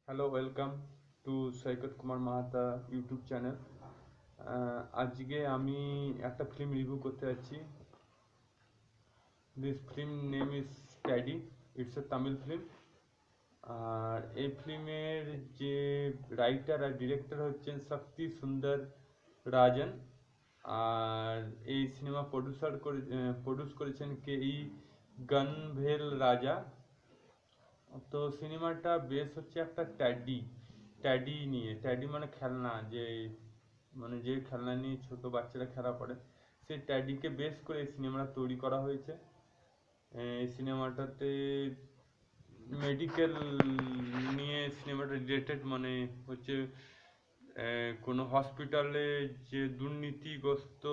Hello, welcome to Saikat Kumar Mahata YouTube channel. আজকে আমি একটা ফিল্ম রিভিউ করতে যাচ্ছি। This film name is teddy. It's a Tamil film. আর এই ফিল্মের যে রাইটার আর ডিরেক্টর হচ্ছেন শক্তি সুন্দর রাজন। আর এই সিনেমা প্রডিউস করেছেন কে.ই. গনভেল রাজা। তো সিনেমাটা বেস হচ্ছে একটা ট্যাডি নিয়ে। ট্যাডি মানে খেলনা, যে খেলনা নিয়ে ছোট বাচ্চারা খেলা করে, সেই ট্যাডিকে বেস করে এই সিনেমাটা তৈরি করা হয়েছে। এই সিনেমাটাতে মেডিকেল নিয়ে সিনেমাটা রিলেটেড, মানে হচ্ছে কোনো হসপিটালে যে দুর্নীতিগ্রস্ত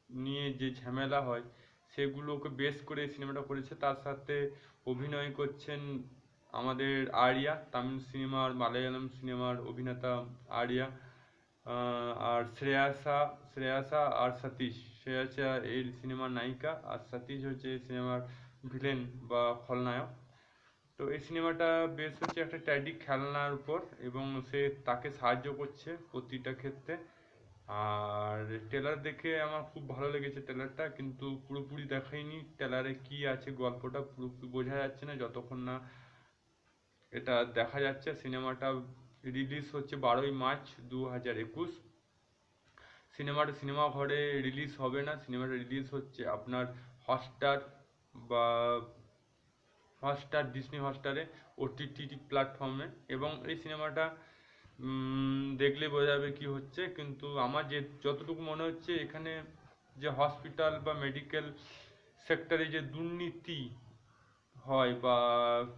নিয়ে যে ঝামেলা হয় সেগুলোকে বেস করে সিনেমাটা করেছে। তার সাথে অভিনয় করছেন আমাদের আরিয়া, তামিল সিনেমার মালায়ালাম সিনেমার অভিনেতা আরিয়া, আর শ্রেয়াসা আর সতীশ। শ্রেয়াসা এই সিনেমার নায়িকা আর সতীশ হচ্ছে এই সিনেমার ভিলেন বা খলনায়ক। তো এই সিনেমাটা বেশ হচ্ছে একটা ট্যাডি খেলনার উপর, এবং সে তাকে সাহায্য করছে প্রতিটা ক্ষেত্রে। আর ট্রেলার দেখে আমার খুব ভালো লেগেছে ট্রেলারটা, কিন্তু পুরোপুরি দেখাইনি ট্রেলারে কি আছে, গল্পটা পুরোপুরি বোঝা যাচ্ছে না যতক্ষণ না এটা দেখা যাচ্ছে। সিনেমাটা রিলিজ হচ্ছে 12ই মার্চ 2021। সিনেমা ঘরে রিলিজ হবে না, সিনেমাটা রিলিজ হচ্ছে আপনার হটস্টার বা ডিসনি হটস্টারে, ওটিটি প্ল্যাটফর্মে। এবং এই সিনেমাটা দেখলে বোঝা যাবে কি হচ্ছে। কিন্তু আমার যতটুকু মনে হচ্ছে, এখানে যে হসপিটাল বা মেডিকেল সেক্টরে যে দুর্নীতি হয় বা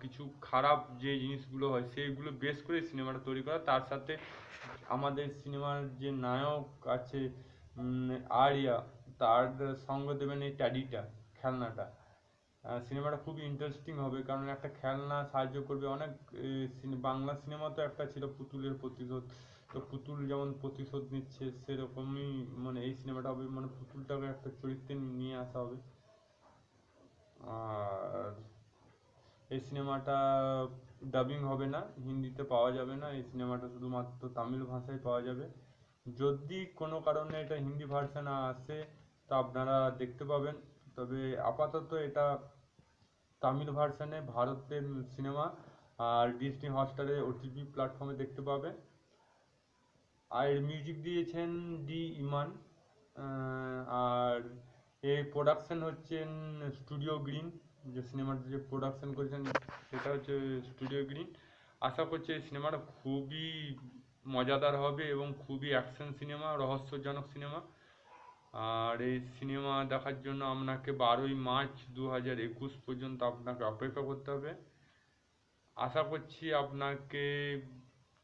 কিছু খারাপ যে জিনিসগুলো হয় সেইগুলো বেস করে সিনেমাটা তৈরি করা। তার সাথে আমাদের সিনেমার যে নায়ক আছে আরিয়া, তার সঙ্গ দেবেন এই ট্যাডিটা, খেলনাটা। সিনেমাটা খুবই ইন্টারেস্টিং হবে, কারণ একটা খেলনা সাহায্য করবে অনেক। বাংলা সিনেমা তো একটা ছিল পুতুলের প্রতিশোধ, তো পুতুল যেমন প্রতিশোধ নিচ্ছে সেরকমই মানে এই সিনেমাটা হবে, মানে পুতুলটাকে একটা চরিত্রে নিয়ে আসা হবে। আর এই সিনেমাটা ডাবিং হবে না, হিন্দিতে পাওয়া যাবে না, এই সিনেমাটা শুধুমাত্র তামিল ভাষায় পাওয়া যাবে। যদি কোনো কারণে এটা হিন্দি ভার্সন আসে তো আপনারা দেখতে পাবেন, তবে আপাতত এটা তামিল ভার্সনে ভারতের সিনেমা আর ডিজনি হটস্টারে ওটিটি প্ল্যাটফর্মে দেখতে পাবে। আর মিউজিক দিয়েছেন ডি ইমান। আর এই প্রোডাকশন হচ্ছেন স্টুডিও গ্রিন। যে সিনেমাটা যে প্রোডাকশন করেছেন সেটা হচ্ছে স্টুডিও গ্রিন। আশা করছি এই সিনেমাটা খুবই মজাদার হবে এবং খুবই অ্যাকশন সিনেমা, রহস্যজনক সিনেমা। আর এই সিনেমা দেখার জন্য আপনাকে 12ই মার্চ 2021 পর্যন্ত আপনাকে অপেক্ষা করতে হবে। আশা করছি আপনাকে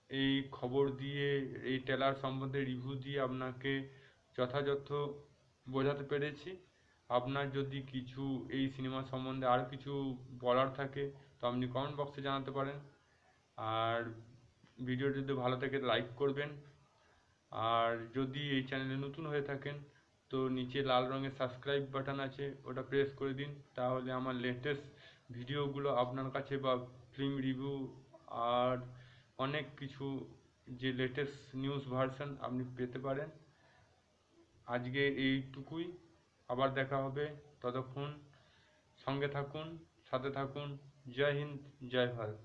এই খবর দিয়ে, এই ট্রেলার সম্বন্ধে রিভিউ দিয়ে আপনাকে যথাযথ বোঝাতে পেরেছি। আপনার যদি কিছু এই সিনেমা সম্বন্ধে আর কিছু বলার থাকে তো আপনি কমেন্ট বক্সে জানাতে পারেন। আর ভিডিও যদি ভালো থাকে লাইক করবেন। আর যদি এই চ্যানেলে নতুন হয়ে থাকেন তো নিচে লাল রঙের সাবস্ক্রাইব বাটন আছে, ওটা প্রেস করে দিন, তাহলে আমার লেটেস্ট ভিডিওগুলো আপনার কাছে, বা ফিল্ম রিভিউ আর অনেক কিছু যে লেটেস্ট নিউজ ভার্সন আপনি পেতে পারেন। আজকে এইটুকুই, আবার দেখা হবে। ততক্ষণ সঙ্গে থাকুন, সাথে থাকুন। জয় হিন্দ, জয় ভারত।